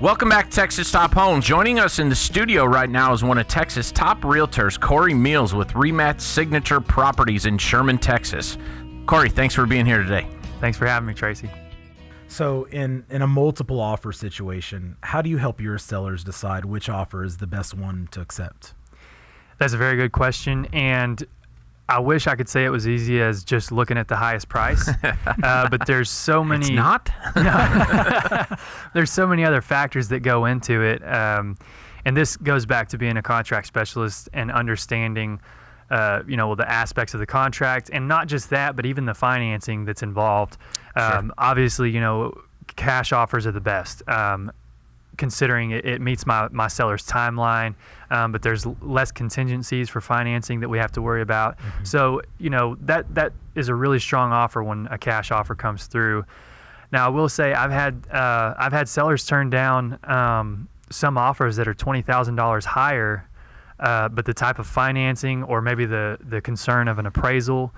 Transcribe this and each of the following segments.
Welcome back to Texas Top Homes. Joining us in the studio right now is one of Texas' top realtors, Cory Meals with Rematch Signature Properties in Sherman, Texas. Cory, thanks for being here today. Thanks for having me, Tracy. So in a multiple offer situation, how do you help your sellers decide which offer is the best one to accept? That's a very good question, and I wish I could say it was easy as just looking at the highest price, but there's so many. It's not? There's so many other factors that go into it, and this goes back to being a contract specialist and understanding, the aspects of the contract, and not just that, but even the financing that's involved. Sure. Obviously, cash offers are the best. Considering it meets my seller's timeline, but there's less contingencies for financing that we have to worry about. Mm-hmm. So, that is a really strong offer when a cash offer comes through. Now, I will say I've had sellers turn down some offers that are $20,000 higher, but the type of financing or maybe the concern of an appraisal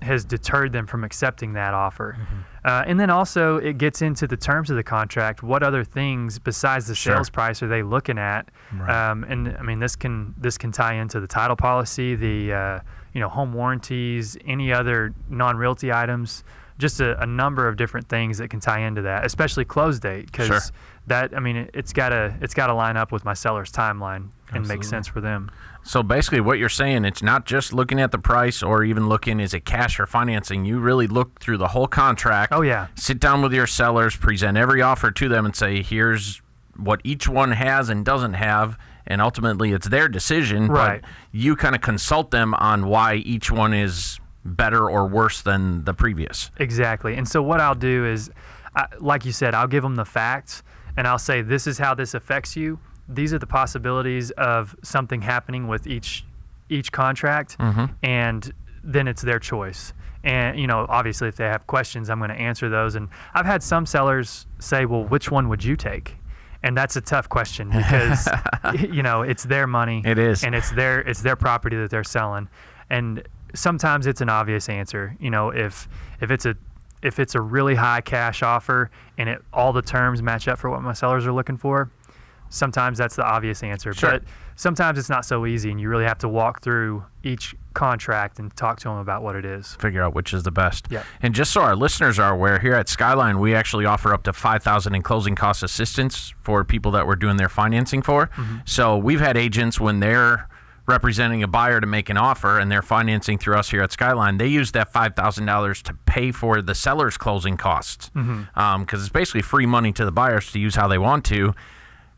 has deterred them from accepting that offer. Mm-hmm. And then also it gets into the terms of the contract. What other things besides the sales price are they looking at? Right. And I mean, this can tie into the title policy, the home warranties, any other non-realty items, just a number of different things that can tie into that, especially close date, because it's gotta line up with my seller's timeline and make sense for them. So basically what you're saying, it's not just looking at the price or even looking, is it cash or financing? You really look through the whole contract. Oh, yeah. Sit down with your sellers, present every offer to them and say, here's what each one has and doesn't have, and ultimately it's their decision. Right. But you kind of consult them on why each one is better or worse than the previous. Exactly. And so what I'll do is, like you said, I'll give them the facts, and I'll say, this is how this affects you. These are the possibilities of something happening with each contract, mm-hmm. and then it's their choice. And, obviously if they have questions, I'm going to answer those. And I've had some sellers say, well, which one would you take? And that's a tough question because, it's their money. It is. And it's their property that they're selling. And sometimes it's an obvious answer. If it's a really high cash offer and all the terms match up for what my sellers are looking for, sometimes that's the obvious answer. Sure. But sometimes it's not so easy, and you really have to walk through each contract and talk to them about what it is. Figure out which is the best. Yeah. And just so our listeners are aware, here at Skyline, we actually offer up to $5,000 in closing cost assistance for people that we're doing their financing for. Mm-hmm. So we've had agents, when they're representing a buyer to make an offer and they're financing through us here at Skyline, they use that $5,000 to pay for the seller's closing costs. Mm-hmm. Because it's basically free money to the buyers to use how they want to.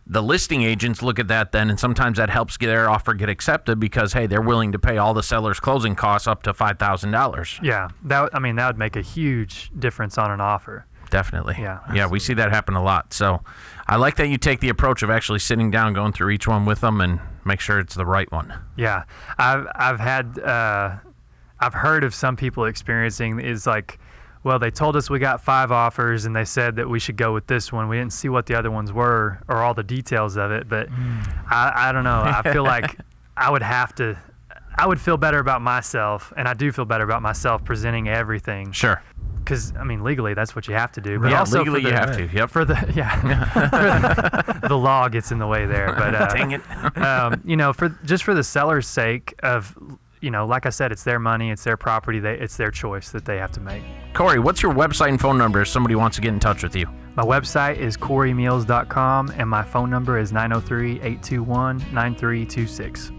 The listing agents look at that then, and sometimes that helps their offer get accepted because, hey, they're willing to pay all the seller's closing costs up to $5,000. Yeah, that would make a huge difference on an offer. Definitely. Yeah, yeah, we see that happen a lot. So I like that you take the approach of actually sitting down, going through each one with them, and make sure it's the right one. Yeah, I've heard of some people experiencing is like, well, they told us we got 5 offers, and they said that we should go with this one. We didn't see what the other ones were or all the details of it, but I don't know. I feel like I would feel better about myself, and I do feel better about myself presenting everything. Sure. Because, legally, that's what you have to do. But yeah, also legally you have to. Yep. The law gets in the way there. But dang it. for the seller's sake of, like I said, it's their money, it's their property, it's their choice that they have to make. Cory, what's your website and phone number if somebody wants to get in touch with you? My website is corymeals.com, and my phone number is 903-821-9326.